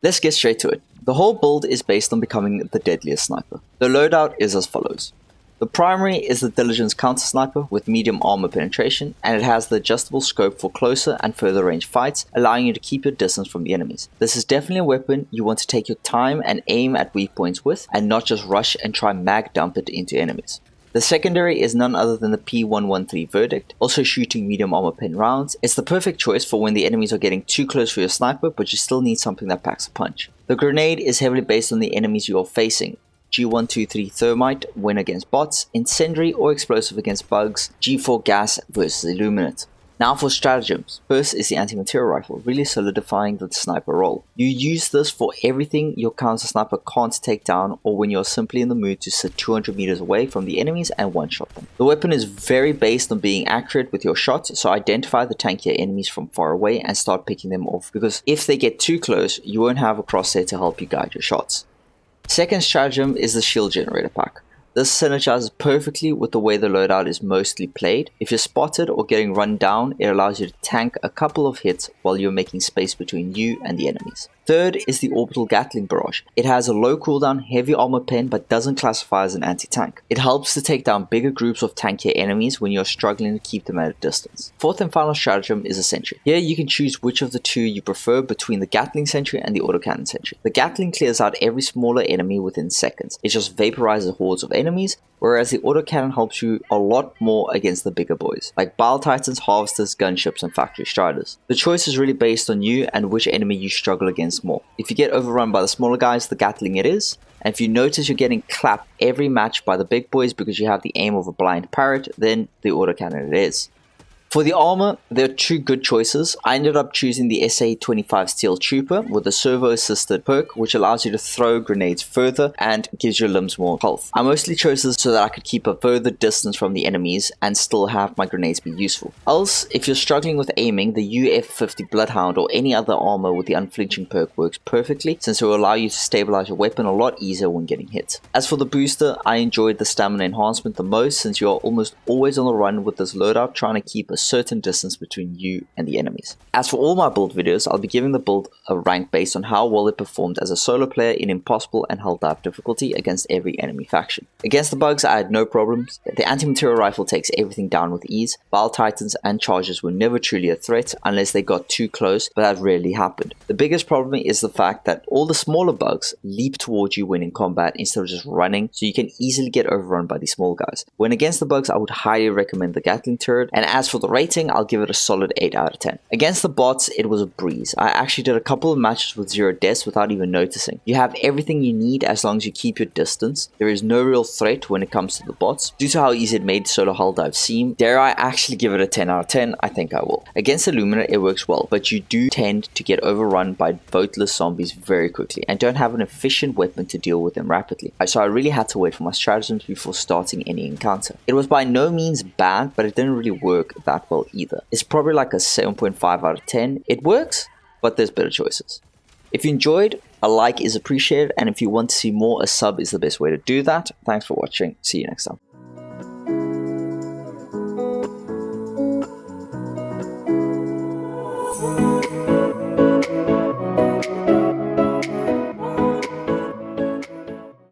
Let's get straight to it. The whole build is based on becoming the deadliest sniper. The loadout is as follows. The primary is the Diligence counter sniper with medium armor penetration, and it has the adjustable scope for closer and further range fights, allowing you to keep your distance from the enemies. This is definitely a weapon you want to take your time and aim at weak points with, and not just rush and try mag dump it into enemies. The secondary is none other than the P113 Verdict, also shooting medium armor pen rounds. It's the perfect choice for when the enemies are getting too close for your sniper, but you still need something that packs a punch. The grenade is heavily based on the enemies you are facing. G123 Thermite when against bots, Incendiary or Explosive against bugs, G4 Gas versus Illuminate. Now for stratagems. First is the anti-material rifle, really solidifying the sniper role. You use this for everything your counter sniper can't take down, or when you're simply in the mood to sit 200 meters away from the enemies and one-shot them. The weapon is very based on being accurate with your shots, so identify the tankier enemies from far away and start picking them off, because if they get too close, you won't have a crosshair to help you guide your shots. Second stratagem is the shield generator pack. This synergizes perfectly with the way the loadout is mostly played. If you're spotted or getting run down, it allows you to tank a couple of hits while you're making space between you and the enemies. Third is the orbital Gatling barrage. It has a low cooldown, heavy armor pen, but doesn't classify as an anti-tank. It helps to take down bigger groups of tankier enemies when you're struggling to keep them at a distance. Fourth and final stratagem is a sentry. Here you can choose which of the two you prefer between the Gatling sentry and the autocannon sentry. The Gatling clears out every smaller enemy within seconds. It just vaporizes hordes of enemies, whereas the autocannon helps you a lot more against the bigger boys, like Bile Titans, Harvesters, Gunships, and Factory Striders. The choice is really based on you and which enemy you struggle against more. If you get overrun by the smaller guys, the Gatling it is, and if you notice you're getting clapped every match by the big boys because you have the aim of a blind parrot, then the autocannon it is. For the armor, there are two good choices. I ended up choosing the SA-25 Steel Trooper with a servo-assisted perk, which allows you to throw grenades further and gives your limbs more health. I mostly chose this so that I could keep a further distance from the enemies and still have my grenades be useful. Else, if you're struggling with aiming, the UF50 Bloodhound or any other armor with the unflinching perk works perfectly, since it will allow you to stabilize your weapon a lot easier when getting hit. As for the booster, I enjoyed the stamina enhancement the most, since you are almost always on the run with this loadout, trying to keep a certain distance between you and the enemies. As for all my build videos, I'll be giving the build a rank based on how well it performed as a solo player in impossible and Helldive difficulty against every enemy faction. Against the bugs, I had no problems. The anti-material rifle takes everything down with ease. Bile Titans and Chargers were never truly a threat unless they got too close, but that rarely happened. The biggest problem is the fact that all the smaller bugs leap towards you when in combat instead of just running, so you can easily get overrun by these small guys. When against the bugs, I would highly recommend the Gatling turret, and as for the rating, I'll give it a solid 8 out of 10. Against the bots, it was a breeze. I actually did a couple of matches with 0 deaths without even noticing. You have everything you need as long as you keep your distance. There is no real threat when it comes to the bots. Due to how easy it made solo Helldive seem, dare I actually give it a 10 out of 10? I think I will. Against Illuminate, it works well, but you do tend to get overrun by voteless zombies very quickly and don't have an efficient weapon to deal with them rapidly. So I really had to wait for my stratagems before starting any encounter. It was by no means bad, but it didn't really work that well either. It's probably like a 7.5 out of 10. It works, but there's better choices. If you enjoyed, a like is appreciated, and if you want to see more, a sub is the best way to do that. Thanks for watching. See you next time.